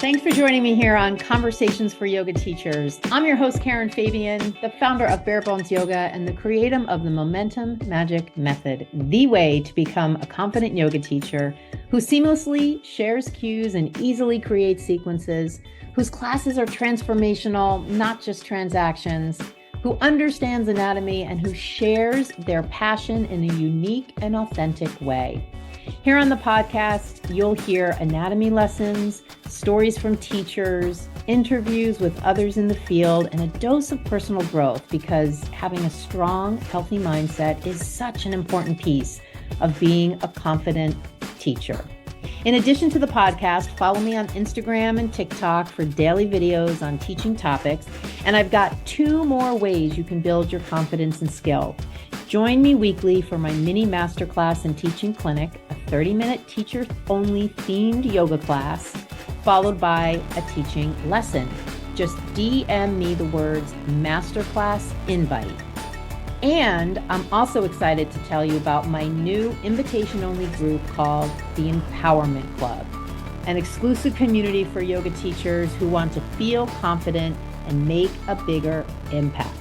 Thanks for joining me here on Conversations for Yoga Teachers. I'm your host, Karen Fabian, the founder of Bare Bones Yoga and the creator of the Momentum Magic Method, the way to become a confident yoga teacher who seamlessly shares cues and easily creates sequences, whose classes are transformational, not just transactions, who understands anatomy and who shares their passion in a unique and authentic way. Here on the podcast, you'll hear anatomy lessons, stories from teachers, interviews with others in the field, and a dose of personal growth because having a strong, healthy mindset is such an important piece of being a confident teacher. In addition to the podcast, follow me on Instagram and TikTok for daily videos on teaching topics, and I've got 2 more ways you can build your confidence and skill. Join me weekly for my mini masterclass and teaching clinic, a 30-minute teacher-only themed yoga class, followed by a teaching lesson. Just DM me the words masterclass invite. And I'm also excited to tell you about my new invitation-only group called the Empowerment Club, an exclusive community for yoga teachers who want to feel confident and make a bigger impact.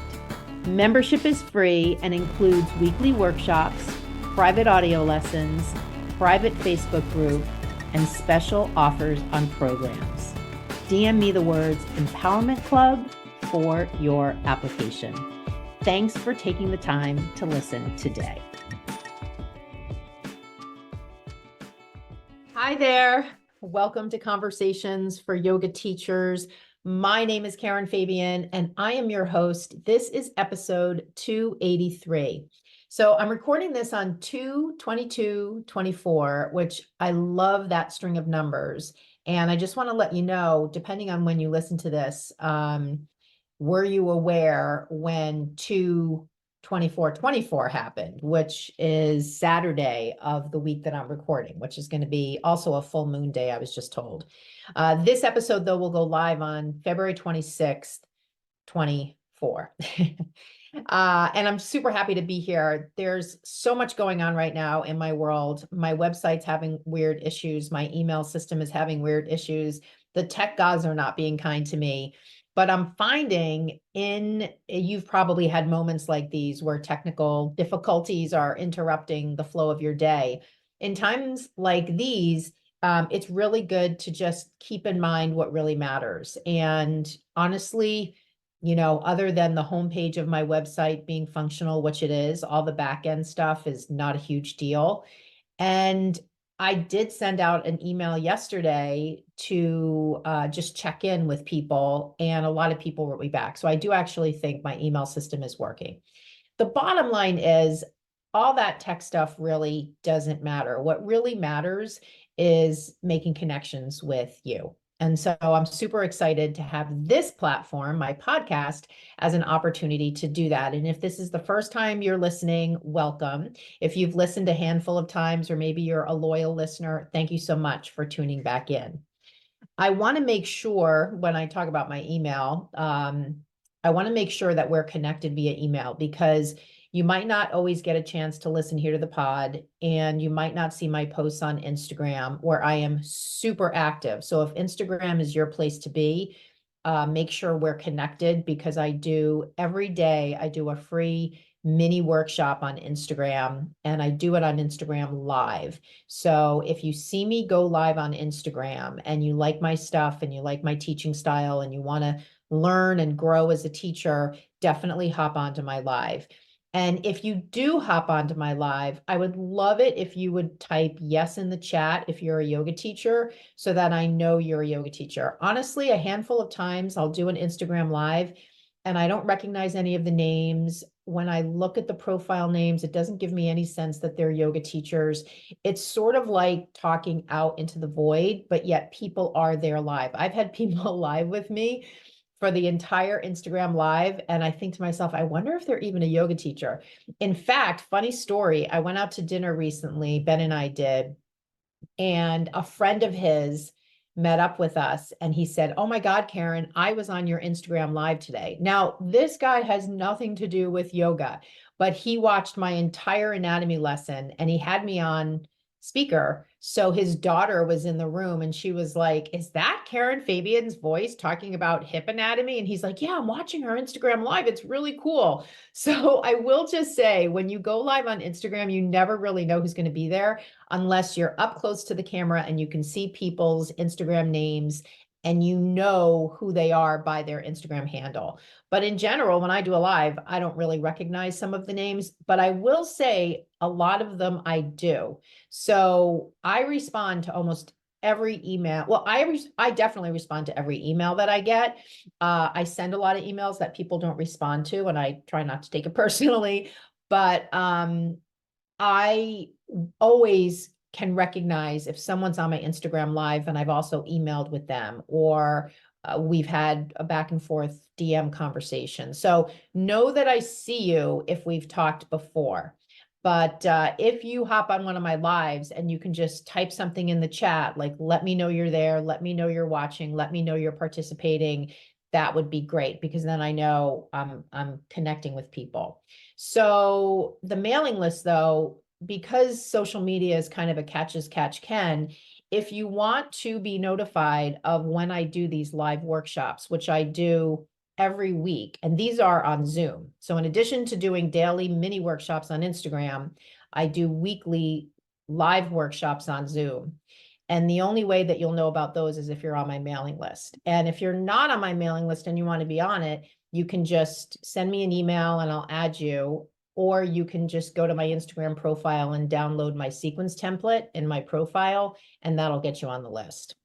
Membership is free and includes weekly workshops, private audio lessons, private Facebook group, and special offers on programs. DM me the words Empowerment Club for your application. Thanks for taking the time to listen today. Hi there. Welcome to Conversations for Yoga Teachers. My name is Karen Fabian, and I am your host. This is episode 283. So I'm recording this on 2/22/24, which I love that string of numbers. And I just want to let you know, depending on when you listen to this, were you aware when 2/24/24 happened, which is Saturday of the week that I'm recording, which is going to be also a full moon day, I was just told. This episode, though, will go live on February 26th, 24. And I'm super happy to be here. There's so much going on right now in my world. My website's having weird issues. My email system is having weird issues. The tech gods are not being kind to me. But I'm finding you've probably had moments like these where technical difficulties are interrupting the flow of your day. In times like these, it's really good to just keep in mind what really matters. And honestly, other than the homepage of my website being functional, which it is, all the back end stuff is not a huge deal. And I did send out an email yesterday to just check in with people, and a lot of people wrote me back. So I do actually think my email system is working. The bottom line is all that tech stuff really doesn't matter. What really matters is making connections with you. And so I'm super excited to have this platform, my podcast, as an opportunity to do that. And if this is the first time you're listening, welcome. If you've listened a handful of times, or maybe you're a loyal listener, thank you so much for tuning back in. I want to make sure when I talk about my email, I want to make sure that we're connected via email, because you might not always get a chance to listen here to the pod, and you might not see my posts on Instagram where I am super active. So if Instagram is your place to be, make sure we're connected, because every day I do a free mini workshop on Instagram, and I do it on Instagram live. So if you see me go live on Instagram and you like my stuff and you like my teaching style and you want to learn and grow as a teacher, definitely hop onto my live. And if you do hop onto my live, I would love it if you would type yes in the chat if you're a yoga teacher, so that I know you're a yoga teacher. Honestly, a handful of times I'll do an Instagram live and I don't recognize any of the names. When I look at the profile names, it doesn't give me any sense that they're yoga teachers. It's sort of like talking out into the void, but yet people are there live. I've had people live with me for the entire Instagram live, and I think to myself, I wonder if they're even a yoga teacher. In fact, funny story, I went out to dinner recently, Ben and I did, and a friend of his met up with us and he said, "Oh my God, Karen, I was on your Instagram live today." Now, this guy has nothing to do with yoga, but he watched my entire anatomy lesson and he had me on speaker. So his daughter was in the room and she was like, is that Karen Fabian's voice talking about hip anatomy? And he's like, yeah, I'm watching her Instagram live. It's really cool. So I will just say, when you go live on Instagram, you never really know who's going to be there unless you're up close to the camera and you can see people's Instagram names and you know who they are by their Instagram handle. But in general, when I do a live, I don't really recognize some of the names, but I will say a lot of them I do. So I respond to almost every email. Well, I definitely respond to every email that I get. I send a lot of emails that people don't respond to, and I try not to take it personally. But I always can recognize if someone's on my Instagram live and I've also emailed with them, or we've had a back and forth DM conversation. So know that I see you if we've talked before. But if you hop on one of my lives and you can just type something in the chat, like, let me know you're there, let me know you're watching, let me know you're participating, that would be great, because then I know I'm connecting with people. So the mailing list, though, because social media is kind of a catch as catch can, if you want to be notified of when I do these live workshops, which I do every week, and these are on Zoom. So in addition to doing daily mini workshops on Instagram, I do weekly live workshops on Zoom. And the only way that you'll know about those is if you're on my mailing list. And if you're not on my mailing list and you want to be on it, you can just send me an email and I'll add you, or you can just go to my Instagram profile and download my sequence template in my profile, and that'll get you on the list.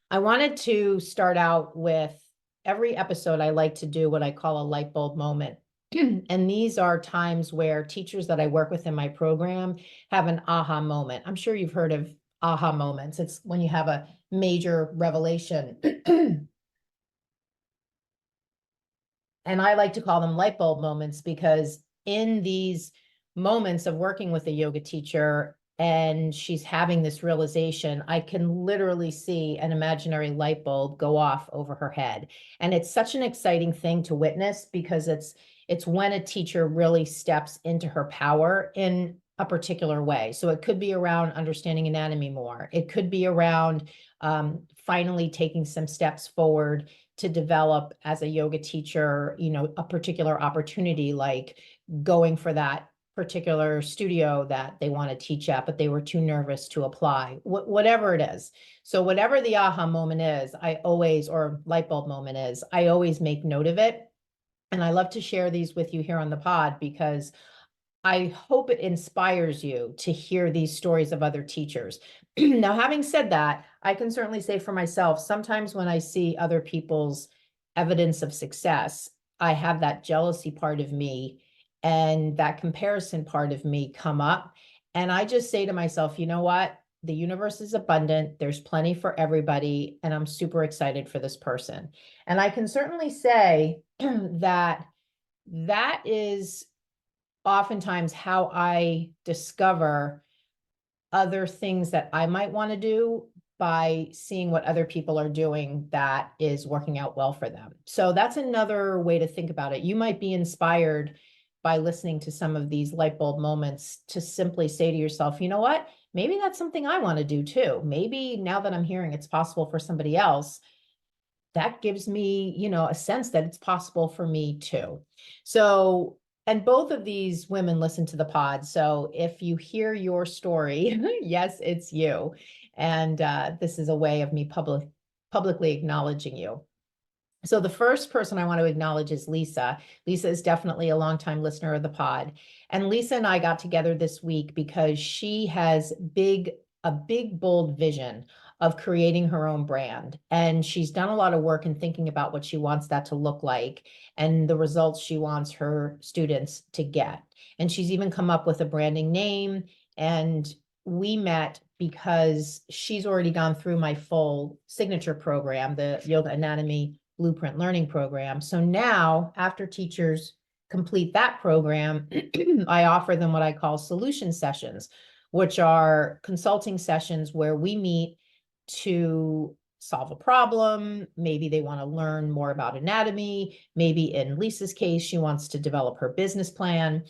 I wanted to start out with, every episode I like to do what I call a light bulb moment. And these are times where teachers that I work with in my program have an aha moment. I'm sure you've heard of aha moments. It's when you have a major revelation. And I like to call them light bulb moments, because in these moments of working with a yoga teacher and she's having this realization, I can literally see an imaginary light bulb go off over her head. And it's such an exciting thing to witness, because it's when a teacher really steps into her power in a particular way. So it could be around understanding anatomy more. It could be around finally taking some steps forward to develop as a yoga teacher, a particular opportunity, like going for that particular studio that they want to teach at, but they were too nervous to apply, whatever it is. So whatever the aha moment is, or light bulb moment is, I always make note of it. And I love to share these with you here on the pod, because I hope it inspires you to hear these stories of other teachers. Now, having said that, I can certainly say for myself, sometimes when I see other people's evidence of success, I have that jealousy part of me and that comparison part of me come up. And I just say to myself, you know what? The universe is abundant. There's plenty for everybody. And I'm super excited for this person. And I can certainly say that that is oftentimes how I discover other things that I might want to do, by seeing what other people are doing that is working out well for them. So that's another way to think about it. You might be inspired by listening to some of these light bulb moments to simply say to yourself, you know what? Maybe that's something I want to do too. Maybe now that I'm hearing it's possible for somebody else, that gives me, a sense that it's possible for me too. So, and both of these women listen to the pod. So if you hear your story, yes, it's you. And this is a way of me publicly acknowledging you. So the first person I want to acknowledge is Lisa. Lisa is definitely a longtime listener of the pod. And Lisa and I got together this week because she has a big, bold vision of creating her own brand. And she's done a lot of work in thinking about what she wants that to look like and the results she wants her students to get. And she's even come up with a branding name. And we met because she's already gone through my full signature program, the Yoga Anatomy Blueprint Learning Program. So now, after teachers complete that program, I offer them what I call solution sessions, which are consulting sessions where we meet to solve a problem. Maybe they want to learn more about anatomy. Maybe in Lisa's case, she wants to develop her business plan.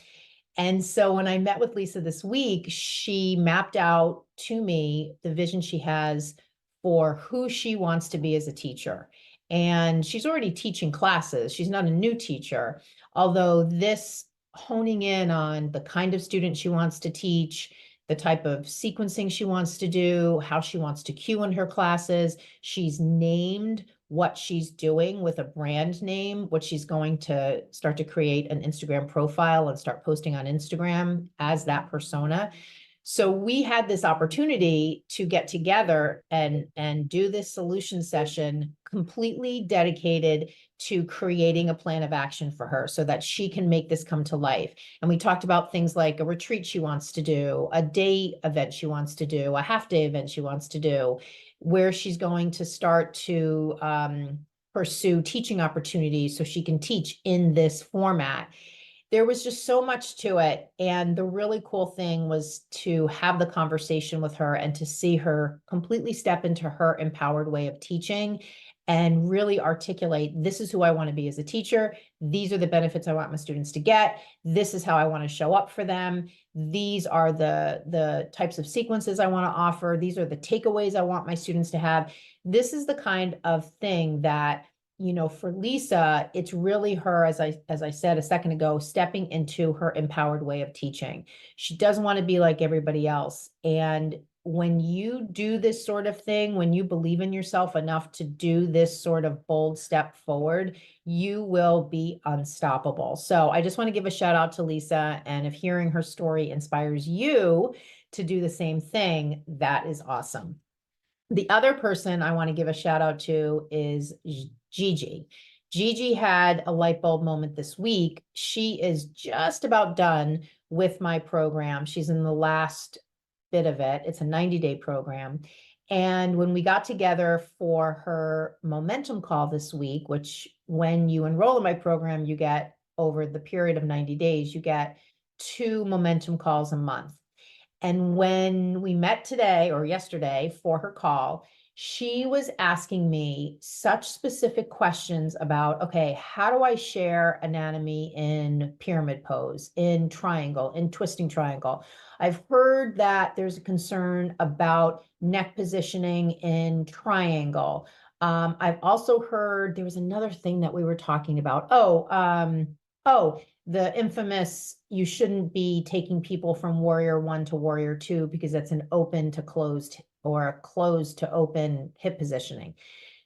And so when I met with Lisa this week, she mapped out to me the vision she has for who she wants to be as a teacher. And she's already teaching classes. She's not a new teacher, although this honing in on the kind of student she wants to teach, the type of sequencing she wants to do, how she wants to cue in her classes. She's named what she's doing with a brand name, what she's going to start to create an Instagram profile and start posting on Instagram as that persona. So we had this opportunity to get together and do this solution session completely dedicated to creating a plan of action for her so that she can make this come to life. And we talked about things like a retreat she wants to do, a day event she wants to do, a half day event she wants to do, where she's going to start to pursue teaching opportunities so she can teach in this format. There was just so much to it. And the really cool thing was to have the conversation with her and to see her completely step into her empowered way of teaching and really articulate, this is who I want to be as a teacher. These are the benefits I want my students to get. This is how I want to show up for them. These are the types of sequences I want to offer. These are the takeaways I want my students to have. This is the kind of thing that, you know, for Lisa, it's really her, as I said a second ago, stepping into her empowered way of teaching. She doesn't want to be like everybody else. And when you do this sort of thing, when you believe in yourself enough to do this sort of bold step forward, you will be unstoppable. So I just want to give a shout out to Lisa. And if hearing her story inspires you to do the same thing, that is awesome. The other person I want to give a shout out to is Gigi. Gigi had a light bulb moment this week. She is just about done with my program. She's in the last bit of it. It's a 90-day program. And when we got together for her momentum call this week, which when you enroll in my program, you get over the period of 90 days, you get 2 momentum calls a month. And when we met today or yesterday for her call, she was asking me such specific questions about, okay, how do I share anatomy in pyramid pose, in triangle, in twisting triangle? I've heard that there's a concern about neck positioning in triangle. I've also heard there was another thing that we were talking about. The infamous, you shouldn't be taking people from warrior 1 to warrior 2 because that's an open to closed or a closed to open hip positioning.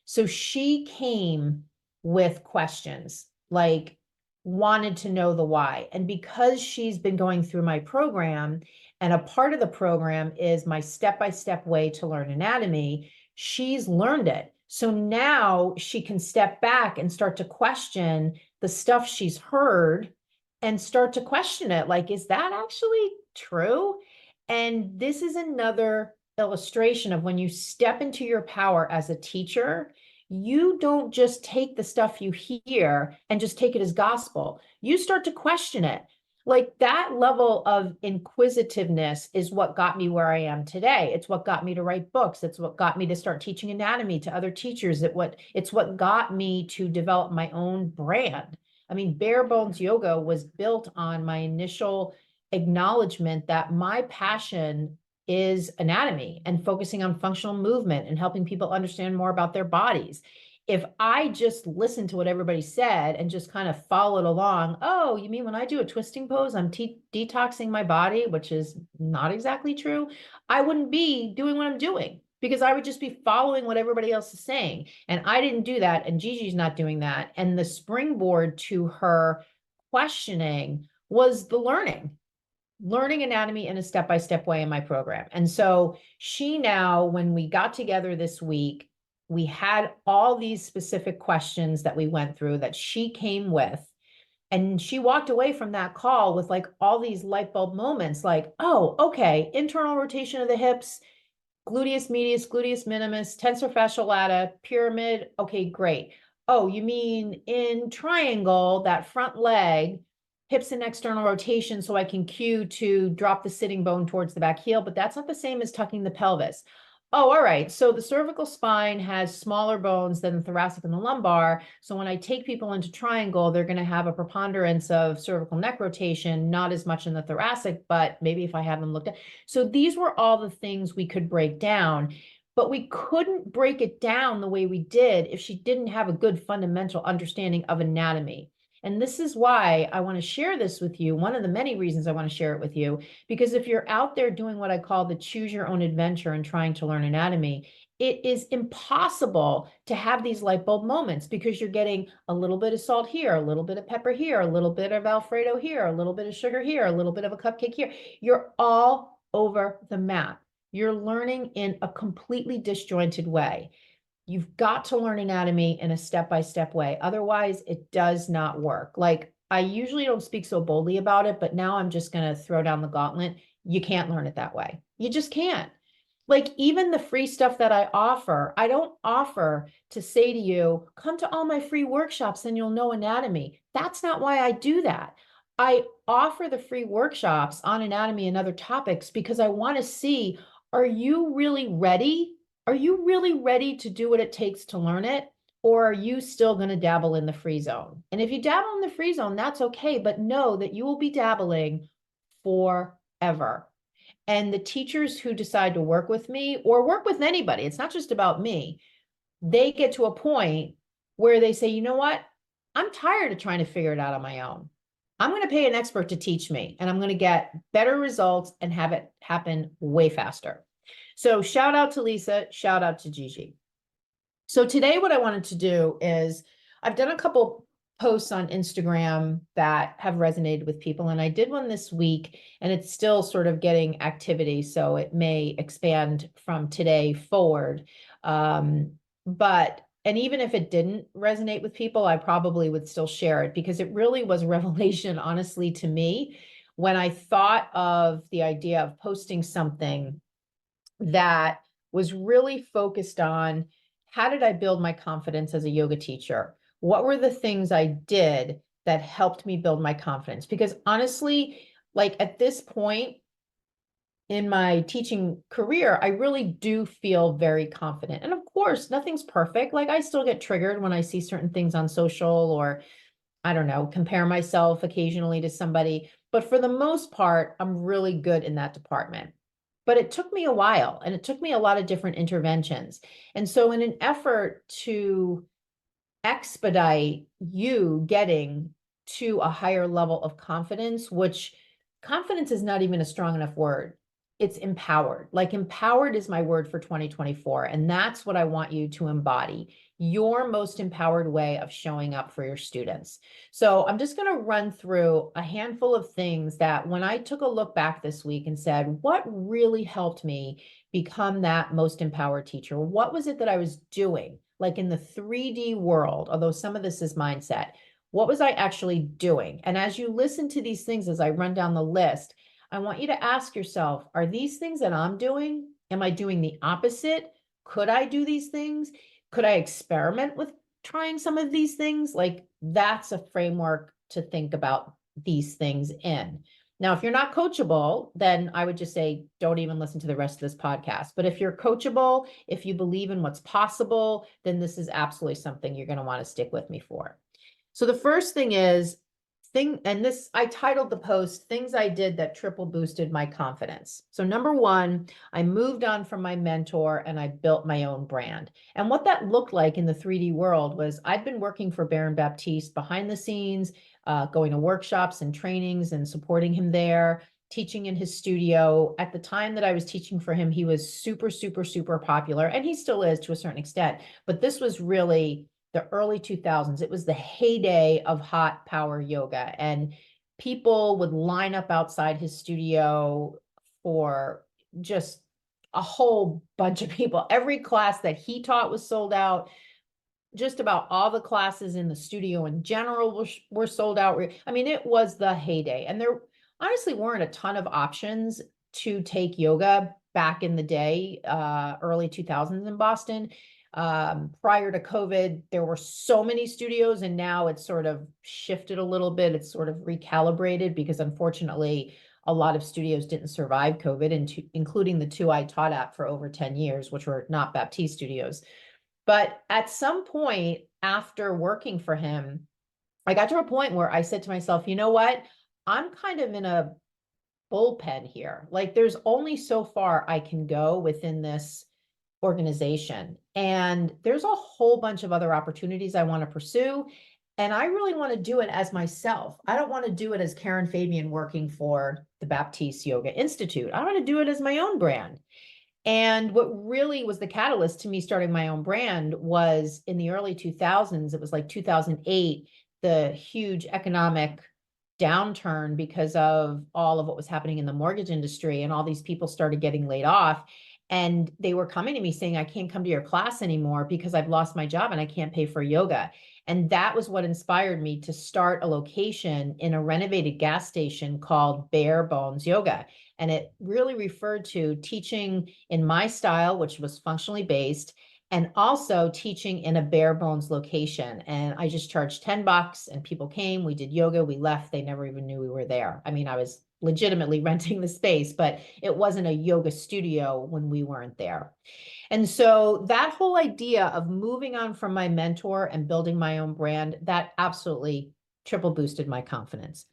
So she came with questions, like wanted to know the why. And because she's been going through my program, and a part of the program is my step-by-step way to learn anatomy, she's learned it. So now she can step back and start to question the stuff she's heard and start to question it. Like, is that actually true? And this is another illustration of when you step into your power as a teacher, you don't just take the stuff you hear and just take it as gospel. You start to question it. Like that level of inquisitiveness is what got me where I am today. It's what got me to write books. It's what got me to start teaching anatomy to other teachers. It's what got me to develop my own brand. I mean, Bare Bones Yoga was built on my initial acknowledgement that my passion is anatomy and focusing on functional movement and helping people understand more about their bodies. If I just listened to what everybody said and just kind of followed along, oh, you mean when I do a twisting pose, I'm detoxing my body, which is not exactly true, I wouldn't be doing what I'm doing because I would just be following what everybody else is saying. And I didn't do that. And Gigi's not doing that. And the springboard to her questioning was the learning anatomy in a step-by-step way in my program. And so she now, when we got together this week, we had all these specific questions that we went through that she came with. And she walked away from that call with like all these light bulb moments like, oh, okay, internal rotation of the hips, gluteus medius, gluteus minimus, tensor fasciae lata, pyramid. Okay, great. Oh, you mean in triangle, that front leg, hips and external rotation so I can cue to drop the sitting bone towards the back heel, but that's not the same as tucking the pelvis. Oh, all right. So the cervical spine has smaller bones than the thoracic and the lumbar. So when I take people into triangle, they're going to have a preponderance of cervical neck rotation, not as much in the thoracic, but maybe if I have them looked at. So these were all the things we could break down, but we couldn't break it down the way we did if she didn't have a good fundamental understanding of anatomy. And this is why I want to share this with you. One of the many reasons I want to share it with you, because if you're out there doing what I call the choose your own adventure and trying to learn anatomy, it is impossible to have these light bulb moments because you're getting a little bit of salt here, a little bit of pepper here, a little bit of Alfredo here, a little bit of sugar here, a little bit of a cupcake here. You're all over the map. You're learning in a completely disjointed way. You've got to learn anatomy in a step-by-step way. Otherwise, it does not work. Like, I usually don't speak so boldly about it, but now I'm just going to throw down the gauntlet. You can't learn it that way. You just can't. Like, even the free stuff that I offer, I don't offer to say to you, come to all my free workshops and you'll know anatomy. That's not why I do that. I offer the free workshops on anatomy and other topics because I want to see, are you really ready? Are you really ready to do what it takes to learn it? Or are you still going to dabble in the free zone? And if you dabble in the free zone, that's okay, but know that you will be dabbling forever. And the teachers who decide to work with me or work with anybody, it's not just about me, they get to a point where they say, you know what? I'm tired of trying to figure it out on my own. I'm going to pay an expert to teach me, and I'm going to get better results and have it happen way faster. So shout out to Lisa, shout out to Gigi. So today what I wanted to do is I've done a couple posts on Instagram that have resonated with people, and I did one this week and it's still sort of getting activity, so it may expand from today forward. And even if it didn't resonate with people, I probably would still share it because it really was a revelation, honestly, to me, when I thought of the idea of posting something that was really focused on how did I build my confidence as a yoga teacher? What were the things I did that helped me build my confidence? Because honestly, like at this point in my teaching career, I really do feel very confident. And of course, nothing's perfect. Like I still get triggered when I see certain things on social or I don't know, compare myself occasionally to somebody. But for the most part, I'm really good in that department. But it took me a while and it took me a lot of different interventions. And so, in an effort to expedite you getting to a higher level of confidence, which confidence is not even a strong enough word. It's empowered. Like empowered is my word for 2024. And that's what I want you to embody, your most empowered way of showing up for your students. So I'm just going to run through a handful of things that when I took a look back this week and said, what really helped me become that most empowered teacher? What was it that I was doing? Like in the 3D world, although some of this is mindset, what was I actually doing? And as you listen to these things, as I run down the list, I want you to ask yourself, are these things that I'm doing? Am I doing the opposite? Could I do these things? Could I experiment with trying some of these things? Like that's a framework to think about these things in. Now, if you're not coachable, then I would just say, don't even listen to the rest of this podcast. But if you're coachable, if you believe in what's possible, then this is absolutely something you're going to want to stick with me for. So the first thing is and this, I titled the post, Things I Did That Triple Boosted My Confidence. So number one, I moved on from my mentor and I built my own brand. And what that looked like in the 3D world was I'd been working for Baron Baptiste behind the scenes, going to workshops and trainings and supporting him there, teaching in his studio. At the time that I was teaching for him, he was super, super, super popular, and he still is to a certain extent. But this was really the early 2000s. It was the heyday of hot power yoga, and people would line up outside his studio for just a whole bunch of people. Every class that he taught was sold out. Just about all the classes in the studio in general were sold out. I mean, it was the heyday. And there honestly weren't a ton of options to take yoga back in the day, early 2000s in Boston. Prior to COVID, there were so many studios, and now it's sort of shifted a little bit. It's sort of recalibrated because unfortunately, a lot of studios didn't survive COVID, including the two I taught at for over 10 years, which were not Baptiste studios. But at some point after working for him, I got to a point where I said to myself, you know what? I'm kind of in a bullpen here. Like there's only so far I can go within this organization. And there's a whole bunch of other opportunities I want to pursue. And I really want to do it as myself. I don't want to do it as Karen Fabian working for the Baptiste Yoga Institute. I want to do it as my own brand. And what really was the catalyst to me starting my own brand was in the early 2000s. It was like 2008, the huge economic downturn because of all of what was happening in the mortgage industry, and all these people started getting laid off. And they were coming to me saying, I can't come to your class anymore because I've lost my job and I can't pay for yoga. And that was what inspired me to start a location in a renovated gas station called Bare Bones Yoga. And it really referred to teaching in my style, which was functionally based, and also teaching in a bare bones location. And I just charged $10 and people came, we did yoga, we left, they never even knew we were there. I mean, I was legitimately renting the space, but it wasn't a yoga studio when we weren't there. And so that whole idea of moving on from my mentor and building my own brand, that absolutely triple boosted my confidence.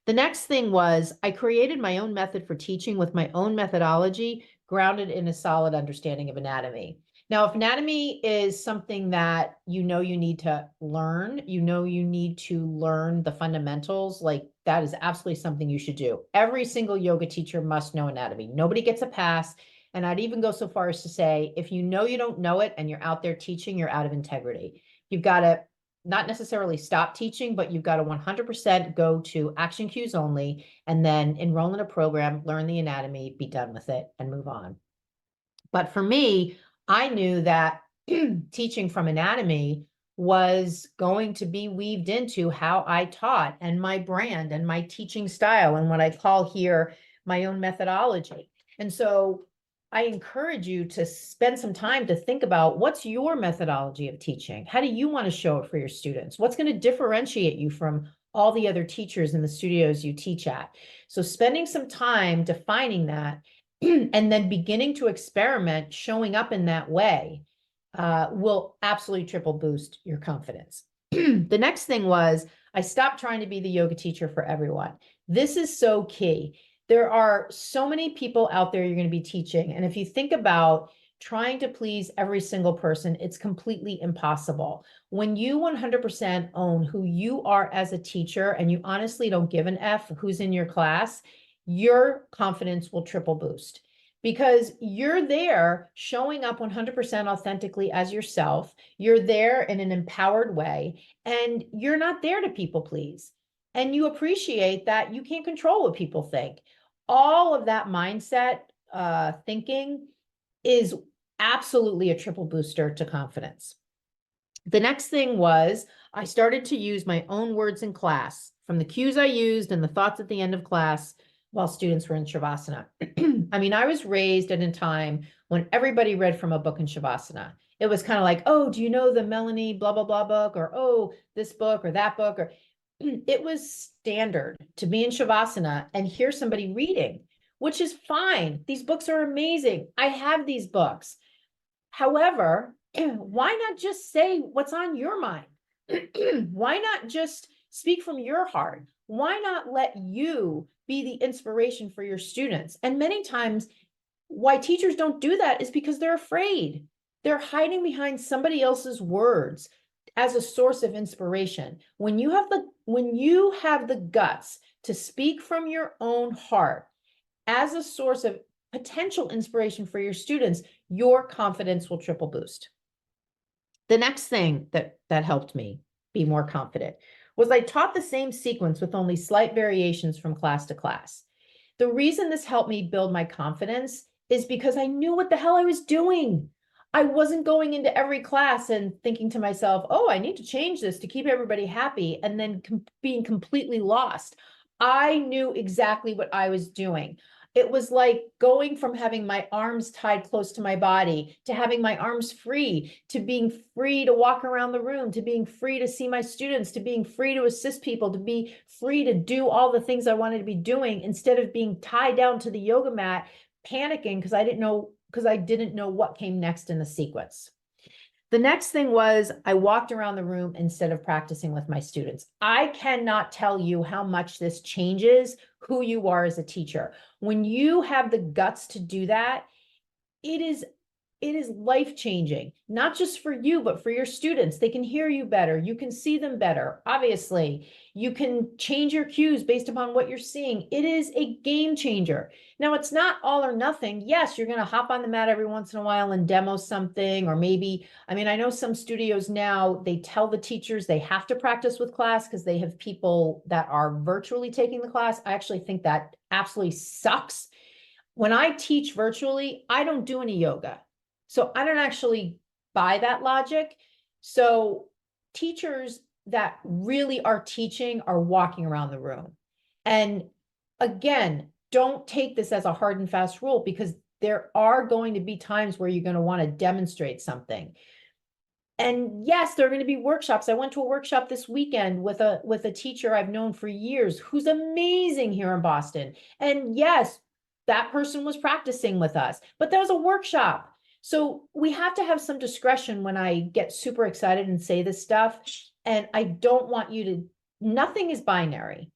The next thing was I created my own method for teaching with my own methodology grounded in a solid understanding of anatomy. Now, if anatomy is something that you need to learn, you need to learn the fundamentals, like that is absolutely something you should do. Every single yoga teacher must know anatomy. Nobody gets a pass. And I'd even go so far as to say, if you know you don't know it and you're out there teaching, you're out of integrity. You've got to not necessarily stop teaching, but you've got to 100% go to action cues only, and then enroll in a program, learn the anatomy, be done with it, and move on. But for me, I knew that teaching from anatomy was going to be weaved into how I taught and my brand and my teaching style and what I call here my own methodology. And so I encourage you to spend some time to think about what's your methodology of teaching? How do you want to show it for your students? What's going to differentiate you from all the other teachers in the studios you teach at? So spending some time defining that and then beginning to experiment showing up in that way will absolutely triple boost your confidence. The next thing was I stopped trying to be the yoga teacher for everyone. This is so key. There are so many people out there you're going to be teaching. And if you think about trying to please every single person, it's completely impossible. When you 100% own who you are as a teacher and you honestly don't give an F who's in your class, your confidence will triple boost because you're there showing up 100% authentically as yourself. You're there in an empowered way, and you're not there to people please. And you appreciate that you can't control what people think. All of that mindset thinking is absolutely a triple booster to confidence. The next thing was I started to use my own words in class, from the cues I used and the thoughts at the end of class while students were in Shavasana. I mean, I was raised at a time when everybody read from a book in Shavasana. It was kind of like, oh, do you know the Melanie blah, blah, blah book? Or, oh, this book or that book. Or it was standard to be in Shavasana and hear somebody reading, which is fine. These books are amazing. I have these books. However, why not just say what's on your mind? Why not just speak from your heart? Why not let you be the inspiration for your students? And many times why teachers don't do that is because they're afraid. They're hiding behind somebody else's words as a source of inspiration. When you have the guts to speak from your own heart as a source of potential inspiration for your students, your confidence will triple boost. The next thing that helped me be more confident was I taught the same sequence with only slight variations from class to class. The reason this helped me build my confidence is because I knew what the hell I was doing. I wasn't going into every class and thinking to myself, oh, I need to change this to keep everybody happy, and then being completely lost. I knew exactly what I was doing. It was like going from having my arms tied close to my body to having my arms free, to being free to walk around the room, to being free to see my students, to being free to assist people, to be free to do all the things I wanted to be doing instead of being tied down to the yoga mat, panicking because I didn't know what came next in the sequence. The next thing was I walked around the room instead of practicing with my students. I cannot tell you how much this changes who you are as a teacher. When you have the guts to do that, it is life-changing, not just for you, but for your students. They can hear you better. You can see them better. Obviously, you can change your cues based upon what you're seeing. It is a game changer. Now, it's not all or nothing. Yes, you're going to hop on the mat every once in a while and demo something, or maybe, I mean, I know some studios now, they tell the teachers they have to practice with class because they have people that are virtually taking the class. I actually think that absolutely sucks. When I teach virtually, I don't do any yoga. So I don't actually buy that logic. So teachers that really are teaching are walking around the room. And again, don't take this as a hard and fast rule, because there are going to be times where you're going to want to demonstrate something. And yes, there are going to be workshops. I went to a workshop this weekend with a teacher I've known for years who's amazing here in Boston. And yes, that person was practicing with us, but that was a workshop. So we have to have some discretion when I get super excited and say this stuff. And I don't want you to, nothing is binary.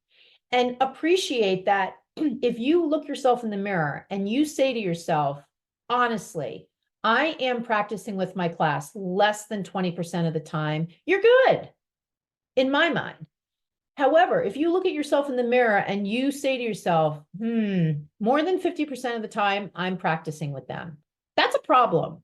And appreciate that if you look yourself in the mirror and you say to yourself, honestly, I am practicing with my class less than 20% of the time, you're good in my mind. However, if you look at yourself in the mirror and you say to yourself, more than 50% of the time, I'm practicing with them, that's a problem.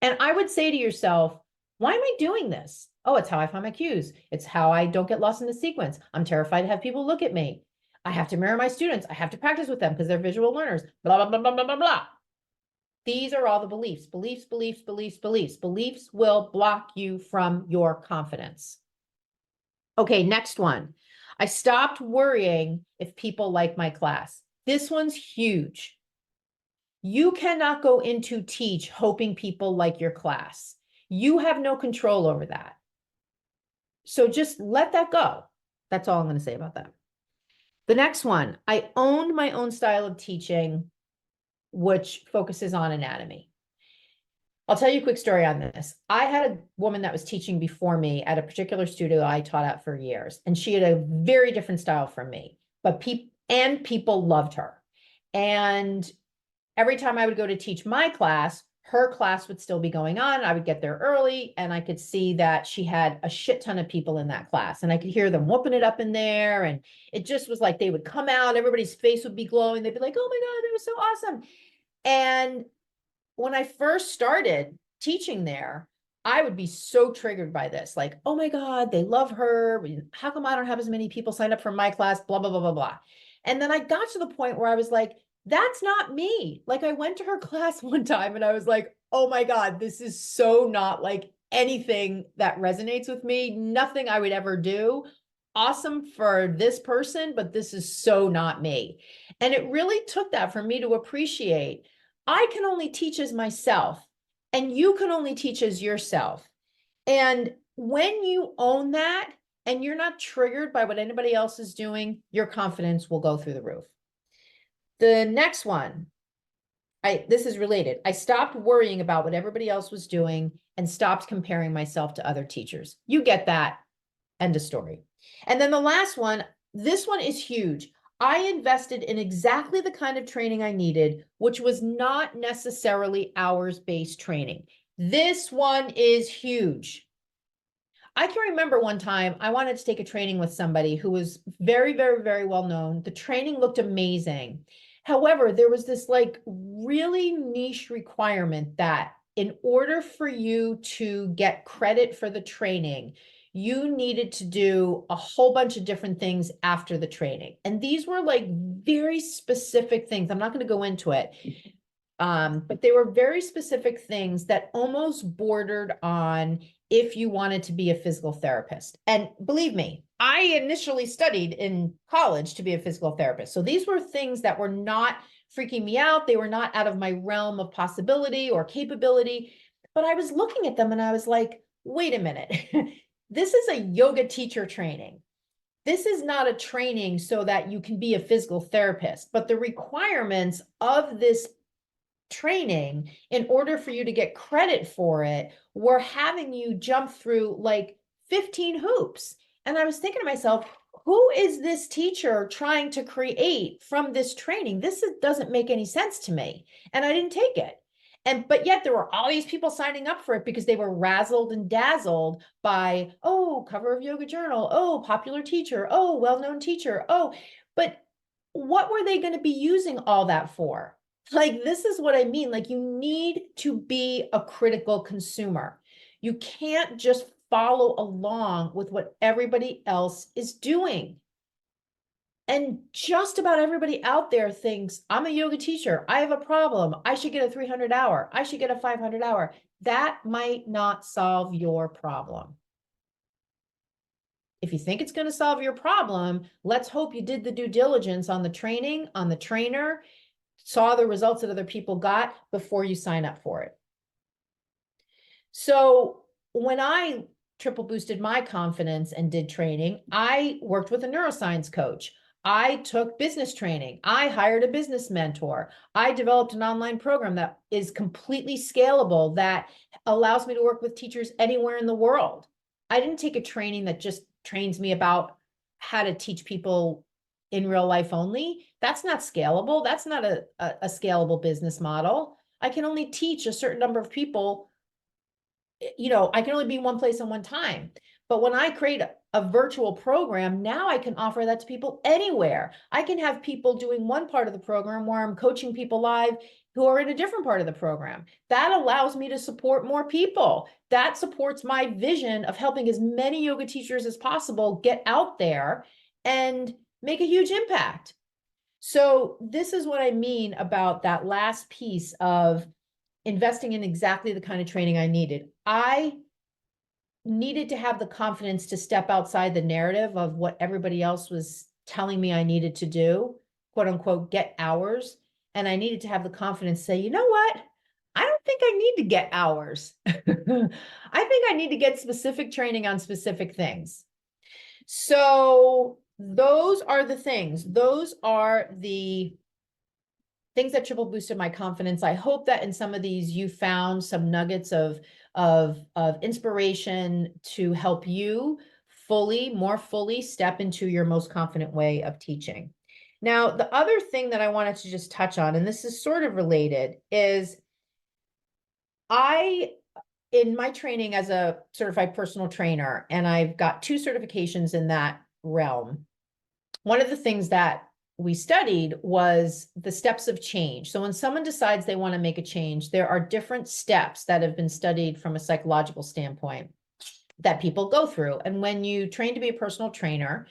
And I would say to yourself, why am I doing this? Oh, it's how I find my cues. It's how I don't get lost in the sequence. I'm terrified to have people look at me. I have to mirror my students. I have to practice with them because they're visual learners, blah, blah, blah, blah, blah, blah, blah. These are all the beliefs. Beliefs will block you from your confidence. Okay, next one. I stopped worrying if people like my class. This one's huge. You cannot go into teach hoping people like your class. You have no control over that. So just let that go. That's all I'm going to say about that. The next one, I owned my own style of teaching, which focuses on anatomy. I'll tell you a quick story on this. I had a woman that was teaching before me at a particular studio I taught at for years, and she had a very different style from me, but people loved her. And every time I would go to teach my class, her class would still be going on. I would get there early, and I could see that she had a shit ton of people in that class, and I could hear them whooping it up in there. And it just was like they would come out, everybody's face would be glowing. They'd be like, oh my God, that was so awesome. And when I first started teaching there, I would be so triggered by this, like, oh my God, they love her. How come I don't have as many people sign up for my class? Blah, blah, blah, blah, blah. And then I got to the point where I was like, that's not me. Like, I went to her class one time and I was like, oh my God, this is so not like anything that resonates with me. Nothing I would ever do. Awesome for this person, but this is so not me. And it really took that for me to appreciate I can only teach as myself, and you can only teach as yourself. And when you own that and you're not triggered by what anybody else is doing, your confidence will go through the roof. The next one, this is related. I stopped worrying about what everybody else was doing and stopped comparing myself to other teachers. You get that. End of story. And then the last one, this one is huge. I invested in exactly the kind of training I needed, which was not necessarily hours-based training. This one is huge. I can remember one time I wanted to take a training with somebody who was very, very, very well known. The training looked amazing. However, there was this like really niche requirement that in order for you to get credit for the training, you needed to do a whole bunch of different things after the training. And these were like very specific things. I'm not going to go into it. But they were very specific things that almost bordered on if you wanted to be a physical therapist. And believe me, I initially studied in college to be a physical therapist. So these were things that were not freaking me out. They were not out of my realm of possibility or capability. But I was looking at them and I was like, wait a minute. This is a yoga teacher training. This is not a training so that you can be a physical therapist, but the requirements of this training, in order for you to get credit for it, were having you jump through like 15 hoops. And I was thinking to myself, who is this teacher trying to create from this training? Doesn't make any sense to me. And I didn't take it. But yet there were all these people signing up for it because they were razzled and dazzled by, oh, cover of Yoga Journal, oh, popular teacher, oh, well-known teacher, oh, but what were they going to be using all that for? Like, this is what I mean. Like, you need to be a critical consumer. You can't just follow along with what everybody else is doing. And just about everybody out there thinks, I'm a yoga teacher. I have a problem. I should get a 300 hour. I should get a 500 hour. That might not solve your problem. If you think it's going to solve your problem, let's hope you did the due diligence on the training, on the trainer, saw the results that other people got before you sign up for it. So when I triple boosted my confidence and did training, I worked with a neuroscience coach. I took business training. I hired a business mentor. I developed an online program that is completely scalable, that allows me to work with teachers anywhere in the world. I didn't take a training that just trains me about how to teach people in real life only. That's not scalable. That's not a scalable business model. I can only teach a certain number of people. I can only be in one place at one time. But when I create a virtual program, now I can offer that to people anywhere. I can have people doing one part of the program where I'm coaching people live who are in a different part of the program. That allows me to support more people. That supports my vision of helping as many yoga teachers as possible get out there and make a huge impact. So this is what I mean about that last piece of investing in exactly the kind of training I needed. I needed to have the confidence to step outside the narrative of what everybody else was telling me I needed to do, quote unquote, get hours. And I needed to have the confidence to say, you know what? I don't think I need to get hours. I think I need to get specific training on specific things. So those are the things. Those are the things that triple boosted my confidence. I hope that in some of these you found some nuggets of inspiration to help you more fully step into your most confident way of teaching. Now, the other thing that I wanted to just touch on, and this is sort of related, is in my training as a certified personal trainer, and I've got 2 certifications in that realm. One of the things that we studied was the steps of change. So when someone decides they want to make a change, there are different steps that have been studied from a psychological standpoint that people go through. And when you train to be a personal trainer,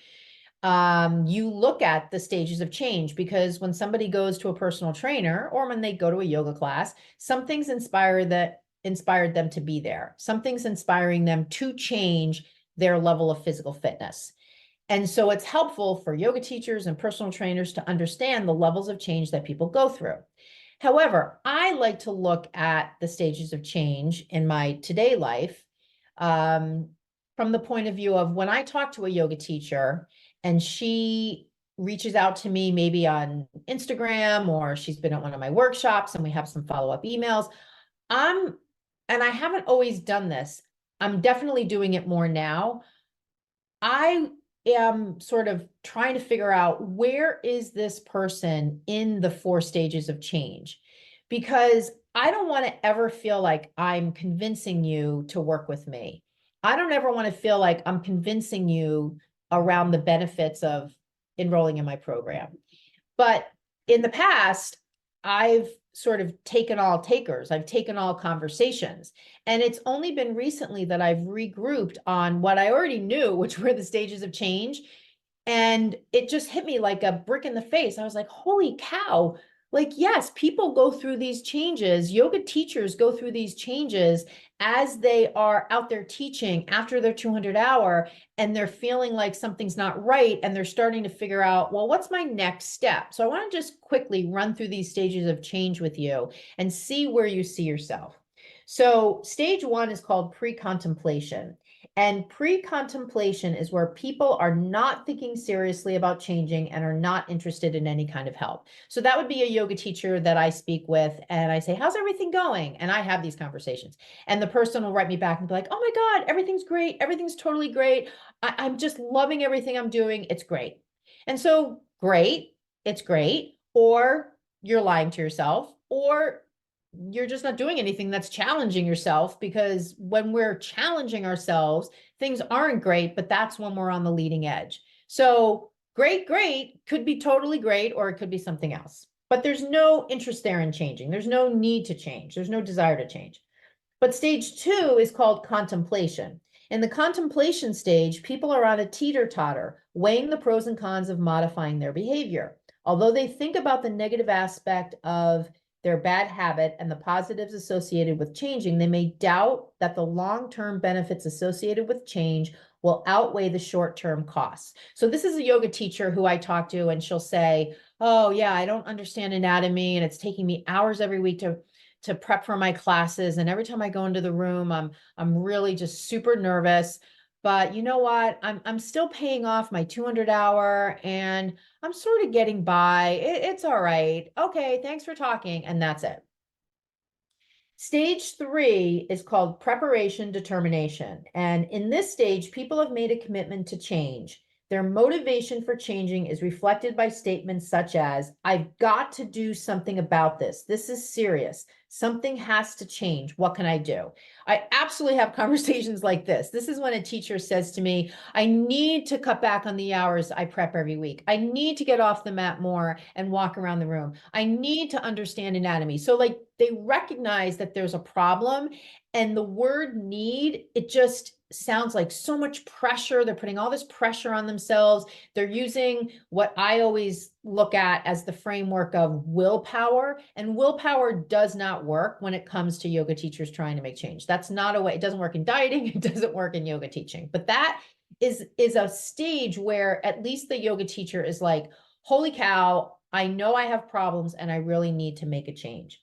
you look at the stages of change, because when somebody goes to a personal trainer or when they go to a yoga class, some things inspired them to be there. Something's inspiring them to change their level of physical fitness. And so it's helpful for yoga teachers and personal trainers to understand the levels of change that people go through. However, I like to look at the stages of change in my today life from the point of view of when I talk to a yoga teacher and she reaches out to me maybe on Instagram, or she's been at one of my workshops and we have some follow-up emails. And I haven't always done this. I'm definitely doing it more now. I am sort of trying to figure out, where is this person in the 4 stages of change? Because I don't want to ever feel like I'm convincing you to work with me. I don't ever want to feel like I'm convincing you around the benefits of enrolling in my program. But in the past, I've sort of taken all takers. I've taken all conversations. And it's only been recently that I've regrouped on what I already knew, which were the stages of change. And it just hit me like a brick in the face. I was like, holy cow, Like, yes, people go through these changes. Yoga teachers go through these changes as they are out there teaching after their 200 hour, and they're feeling like something's not right. And they're starting to figure out, well, what's my next step? So I want to just quickly run through these stages of change with you and see where you see yourself. So stage one is called pre-contemplation. And pre-contemplation is where people are not thinking seriously about changing and are not interested in any kind of help. So that would be a yoga teacher that I speak with, and I say, how's everything going? And I have these conversations. And the person will write me back and be like, oh my God, everything's great. Everything's totally great. I'm just loving everything I'm doing. It's great. And so, great, it's great. Or you're lying to yourself, or you're just not doing anything that's challenging yourself, because when we're challenging ourselves, things aren't great, but that's when we're on the leading edge. So great could be totally great, or it could be something else. But there's no interest there in changing. There's no need to change. There's no desire to change. But stage two is called contemplation. In the contemplation stage, people are on a teeter-totter, weighing the pros and cons of modifying their behavior. Although they think about the negative aspect of their bad habit and the positives associated with changing, they may doubt that the long-term benefits associated with change will outweigh the short-term costs. So this is a yoga teacher who I talk to, and she'll say, oh yeah, I don't understand anatomy, and it's taking me hours every week to prep for my classes. And every time I go into the room, I'm really just super nervous. But you know what? I'm still paying off my 200 hour, and I'm sort of getting by. It's all right. Okay, thanks for talking. And that's it. Stage three is called preparation determination. And in this stage, people have made a commitment to change. Their motivation for changing is reflected by statements such as, I've got to do something about this. This is serious. Something has to change. What can I do? I absolutely have conversations like this. This is when a teacher says to me, I need to cut back on the hours I prep every week. I need to get off the mat more and walk around the room. I need to understand anatomy. So like they recognize that there's a problem, and the word need, it just sounds like so much pressure. They're putting all this pressure on themselves. They're using what I always look at as the framework of willpower, and willpower does not work when it comes to yoga teachers trying to make change. That's not a way. It doesn't work in dieting. It doesn't work in yoga teaching. But that is a stage where at least the yoga teacher is like, holy cow, I know I have problems and I really need to make a change.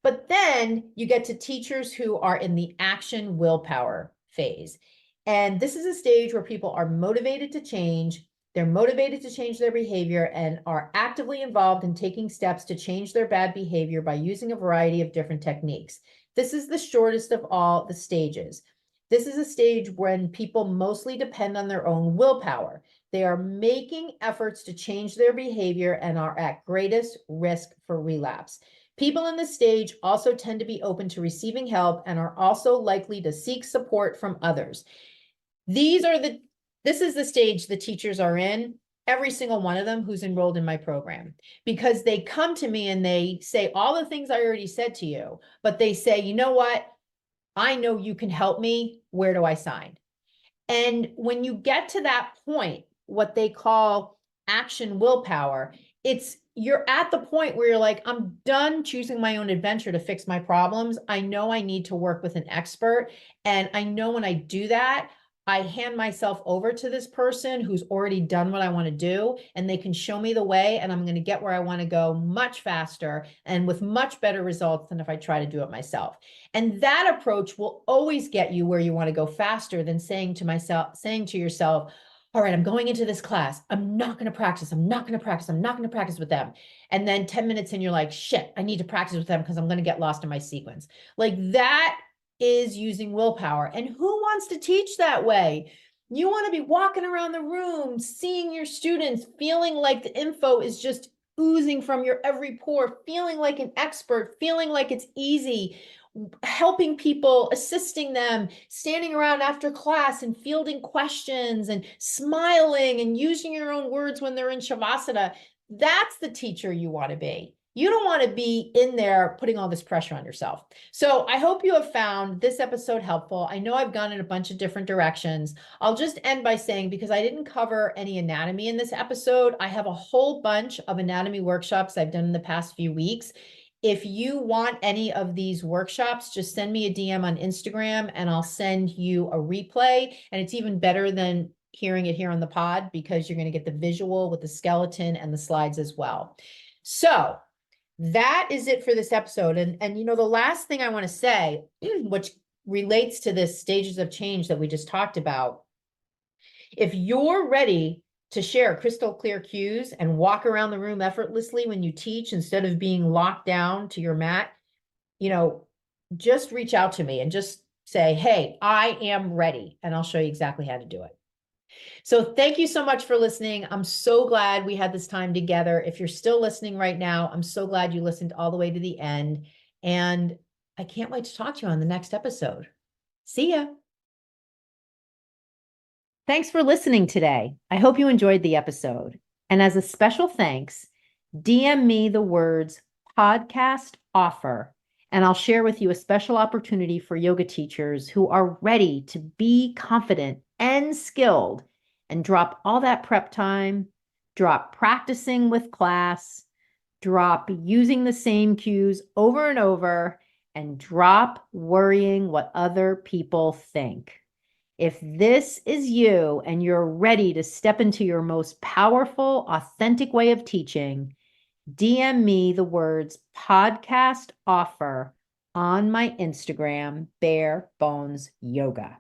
But then you get to teachers who are in the action willpower phase. And this is a stage where people are motivated to change. They're motivated to change their behavior and are actively involved in taking steps to change their bad behavior by using a variety of different techniques. This is the shortest of all the stages. This is a stage when people mostly depend on their own willpower. They are making efforts to change their behavior and are at greatest risk for relapse. People in this stage also tend to be open to receiving help and are also likely to seek support from others. This is the stage the teachers are in, every single one of them who's enrolled in my program, because they come to me and they say all the things I already said to you, but they say, you know what? I know you can help me. Where do I sign? And when you get to that point, what they call action willpower, you're at the point where you're like, I'm done choosing my own adventure to fix my problems. I know I need to work with an expert. And I know when I do that, I hand myself over to this person who's already done what I want to do, and they can show me the way, and I'm going to get where I want to go much faster and with much better results than if I try to do it myself. And that approach will always get you where you want to go faster than saying to yourself, all right, I'm going into this class. I'm not going to practice. I'm not going to practice. I'm not going to practice with them. And then 10 minutes in, you're like, shit, I need to practice with them because I'm going to get lost in my sequence. Like that is using willpower. And who wants to teach that way? You want to be walking around the room, seeing your students, feeling like the info is just oozing from your every pore, feeling like an expert, feeling like it's easy, helping people, assisting them, standing around after class and fielding questions and smiling and using your own words when they're in Shavasana. That's the teacher you want to be. You don't want to be in there putting all this pressure on yourself. So I hope you have found this episode helpful. I know I've gone in a bunch of different directions. I'll just end by saying, because I didn't cover any anatomy in this episode, I have a whole bunch of anatomy workshops I've done in the past few weeks. If you want any of these workshops, just send me a DM on Instagram and I'll send you a replay. And it's even better than hearing it here on the pod because you're going to get the visual with the skeleton and the slides as well. So that is it for this episode. And you know, the last thing I want to say, which relates to this stages of change that we just talked about, if you're ready to share crystal clear cues and walk around the room effortlessly when you teach instead of being locked down to your mat, you know, just reach out to me and just say, hey, I am ready. And I'll show you exactly how to do it. So thank you so much for listening. I'm so glad we had this time together. If you're still listening right now, I'm so glad you listened all the way to the end. And I can't wait to talk to you on the next episode. See ya. Thanks for listening today. I hope you enjoyed the episode. And as a special thanks, DM me the words podcast offer, and I'll share with you a special opportunity for yoga teachers who are ready to be confident and skilled and drop all that prep time, drop practicing with class, drop using the same cues over and over, and drop worrying what other people think. If this is you and you're ready to step into your most powerful, authentic way of teaching, DM me the words podcast offer on my Instagram, Bare Bones Yoga.